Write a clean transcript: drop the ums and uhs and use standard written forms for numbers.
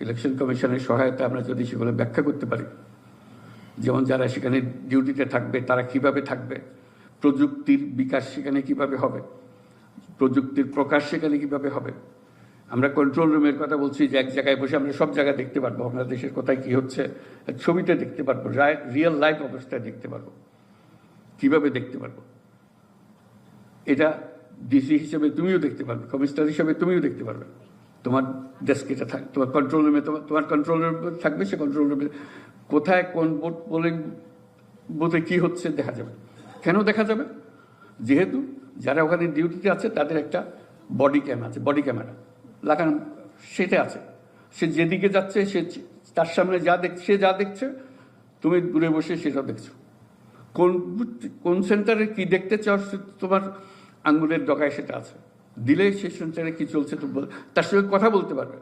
Election কমিশনের সহায়তা আমরা যদি সেগুলো ব্যাখ্যা করতে পারি, যেমন যারা সেখানে ডিউটিতে থাকবে তারা কিভাবে থাকবে, প্রযুক্তির বিকাশ সেখানে কিভাবে হবে, প্রযুক্তির প্রকাশ সেখানে কিভাবে হবে। আমরা কন্ট্রোল রুমের কথা বলছি যে এক জায়গায় বসে আমরা সব জায়গায় দেখতে পারবো, বাংলাদেশের কোথায় কি হচ্ছে ছবিতে দেখতে পারবো, রিয়েল লাইফ অবস্থায় দেখতে পারবো, কিভাবে দেখতে পারবো। এটা ডিসি হিসেবে তুমিও দেখতে পারবে, কমিশনার হিসেবে তুমিও দেখতে পারবে। তোমার ডেস্কে এটা থাক, তোমার কন্ট্রোল রুমে তোমার কন্ট্রোল রুম থাকবে, সে কন্ট্রোল রুমে কোথায় কোন পোলিং বুথে কি হচ্ছে দেখা যাবে। কেন দেখা যাবে? যেহেতু যারা ওখানে ডিউটিতে আছে তাদের একটা বডি ক্যাম আছে, বডি ক্যামেরা লাগানো, সেটা আছে। সে যেদিকে যাচ্ছে সে তার সামনে সে যা দেখছে তুমি দূরে বসে সেটা দেখছো। কোন সেন্টারে কি দেখতে চাও তোমার আঙ্গুলের ডগায় সেটা আছে, দিলেই সেই সেন্টারে কি চলছে তো তার সঙ্গে কথা বলতে পারবে।